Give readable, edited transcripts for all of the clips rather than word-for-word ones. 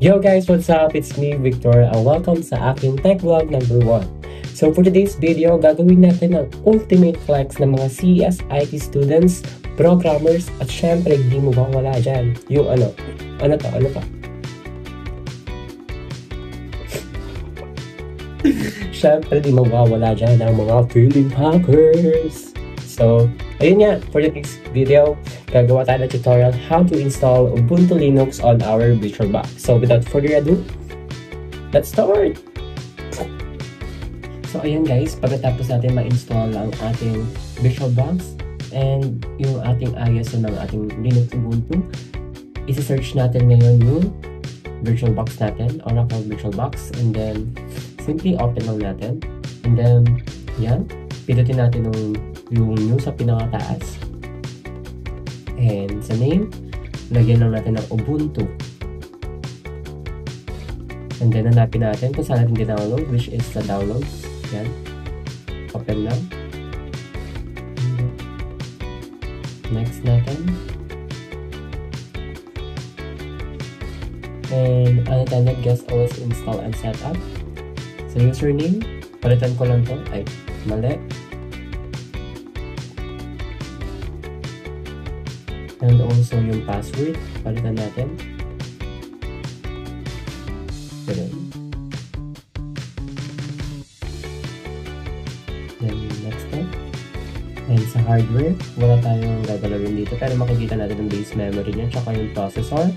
Yo guys, what's up? It's me, Victor, and welcome sa aking tech vlog number 1. So for today's video, gagawin natin ang ultimate flex ng mga CES IT students, programmers, at syempre hindi mo mawala dyan. Yung ano to? Syempre di mawawala dyan ang mga feeling hackers. So, ayun nga, for today's video, gagawa tayo ng tutorial how to install Ubuntu Linux on our VirtualBox. So, without further ado, let's start! So, ayun guys, pagkatapos natin ma-install ang ating VirtualBox and yung ating ISO ng ating Linux Ubuntu, isi-search natin ngayon yung VirtualBox natin, Oracle VirtualBox, and then simply open lang natin. And then, yan, pindutin natin yung new sa pinakataas. And sa name, lagyan lang natin ng Ubuntu. And then, hanapin natin kung saan natin di-download, which is sa downloads. Yan. Open lang. Next natin. And unattended guest OS install and setup. Sa username, palitan ko lang to. Ay, mali. And also yung password, palitan natin. Ganun. Then next step. And sa hardware, wala tayong gagalawin dito, pero makikita natin yung base memory niya, tsaka yung processor.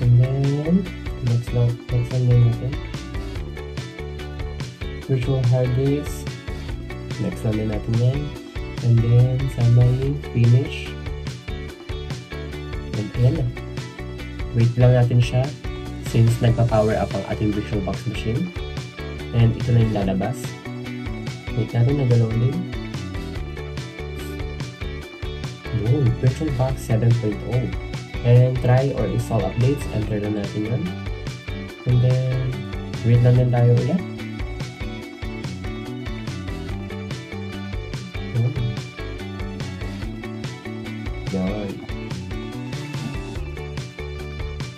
And then, next lang natin. Virtual hard disk. Next lang din natin yan. And then, sa may finish. And ayan na. Wait lang natin siya since nagpa-power up ang ating VirtualBox machine. And ito na yung lalabas. Wait natin, nag-loading. Yun, VirtualBox 7.0. And try or install updates. Enter lang natin yun. And then, wait lang din tayo ulit. Yun.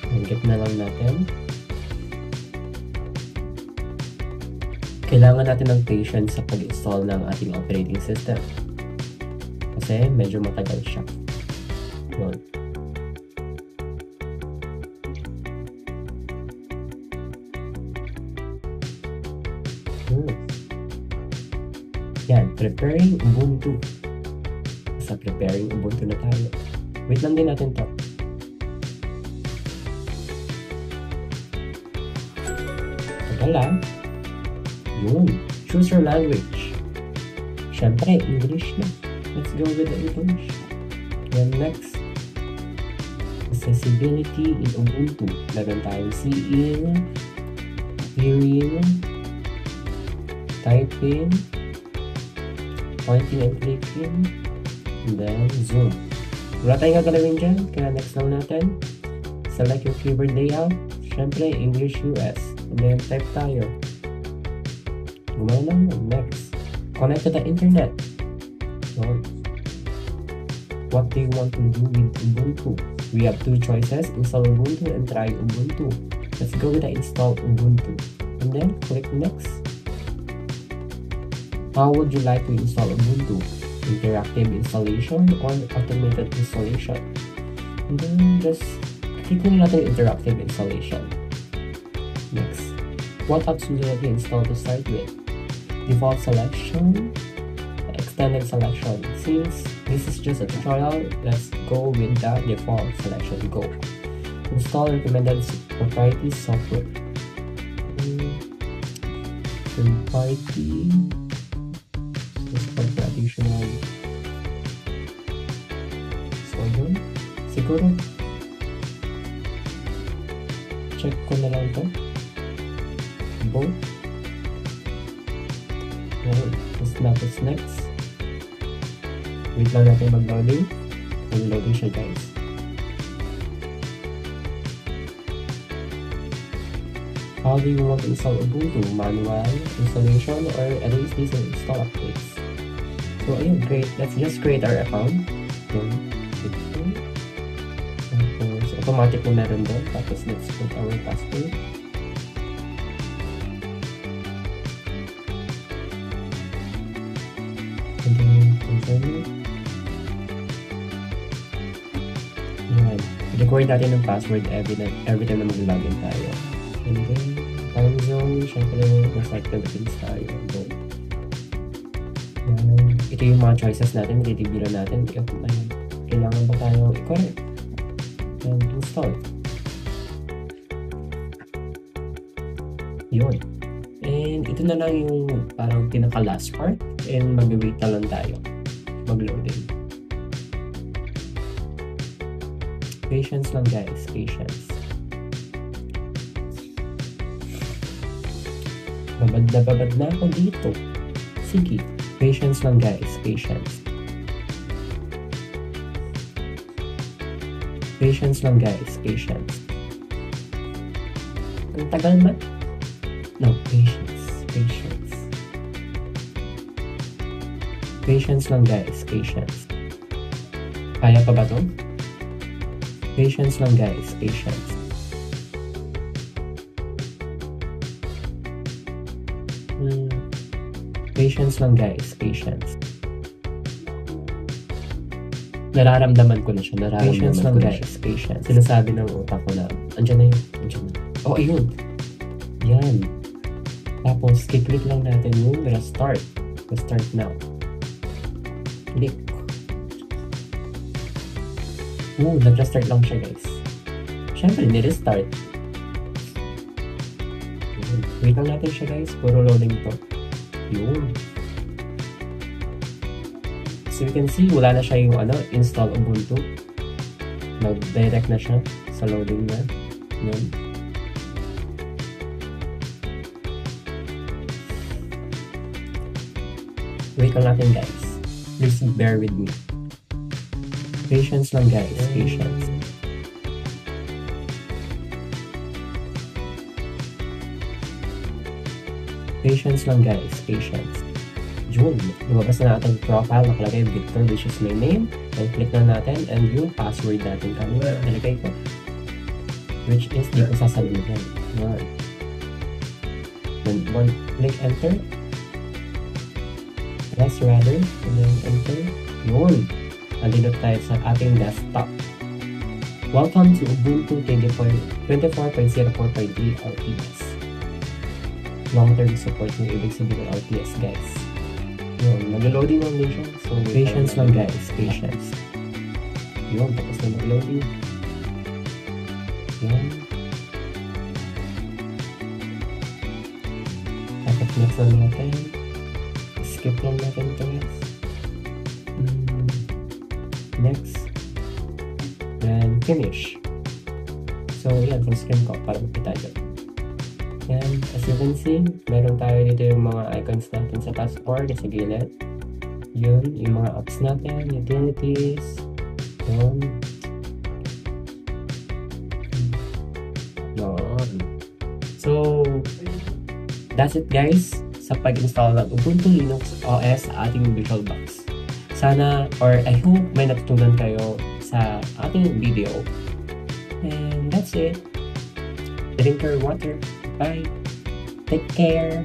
Hanggat na lang natin. Kailangan natin ng patience sa pag-install ng ating operating system. Kasi medyo matagal siya. Yun. Yan, preparing Ubuntu. Sa preparing Ubuntu na tayo. Wait lang din natin to. Tagal lang. Yun. Choose your language. Siyempre, English na. Let's go with the English. Then next. Accessibility in Ubuntu. Meron tayong seeing, hearing, typing, pointing and clicking, and then zoom. Wala tayong gagalawin dyan, kaya next lang natin. Select your keyboard layout. Siyempre, English US. And then type tayo. Gumana lang. Next. Connect to the internet. So, what do you want to do with Ubuntu? We have two choices, install Ubuntu and try Ubuntu. Let's go with the install Ubuntu. And then click next. How would you like to install Ubuntu? Interactive installation or automated installation? And then just click natin interactive installation. Next. What apps would you like to install to start with? Default selection, extended selection. Since this is just a tutorial, let's go with the default selection. Go. Install recommended proprietary software. Proprietary. Additional. So yun. Siguro check ko na lang ito. Both. Tapos next. Wait lang natin mag-loading. Mag-loading siya guys. How do you want to install Ubuntu? Manual installation or at least these install updates? So ayun, great. Let's just create our account. Then, tapos automatic na meron doon. Tapos let's put our password. And then continue. Yan. Record natin ng password every time na mag-login tayo. And then time zone, syempre nasa activities tayo. Boom. Ito yung mga choices natin, i-reveal natin if kailangan ba tayo i-correct and install. Yun. And ito na lang yung parang pinaka last part and mag-wait na lang tayo mag-loading. Patience lang guys, patience. Babad na ako dito. Sige. Patience lang guys, patience. Patience lang guys, patience. Ang tagal ba? No, patience, patience. Patience lang guys, patience. Kaya pa ba to? Patience lang guys, patience. Patience lang guys, patience. Nararamdaman ko na siya, patience lang guys, patience. Sinasabi ng utak ko na, andyan na yun, andyan na. Oh, ayun. Yan. Tapos, click lang natin yung restart. Restart now. Click. Nag-restart lang siya guys. Siyempre, ni-restart. Wait lang natin siya guys, puro loading to. Yun. So you can see, wala na siya yung install Ubuntu. Nag-direct na siya sa loading na. Yun. Wait lang natin guys. Please bear with me. Patience lang guys, patience. Patience lang guys, patience. Yun, lumabas na natin profile, nakalagay Victor, which is my name. And click na natin, and yung password natin kanina, nalagay ko. Which is, di ko sasabihin. Yan. Then, click enter. Press rather, and then enter. Yun. Nandito tayo sa ating desktop. Welcome to Ubuntu 24.04.3 LTS. Long-term support ng ibig sabihin ng LTS guys. Yun, nag-loading lang din siya. So, patience lang guys, patience. Yun, tapos na mag-loading. Yan. Tapos next lang natin. Skip lang natin ito guys. Next. Then, finish. So, yan, full screen ko para makita nyo. Yan, as you can see, meron tayo dito yung mga icons natin sa taskbar sa gilid. Yun, yung mga apps natin, utilities. Yun. Yun. So, that's it guys sa pag-install ng Ubuntu Linux OS sa ating VirtualBox. Sana, or I hope may natutunan kayo sa ating video. And that's it. Drink your water. Bye. Take care.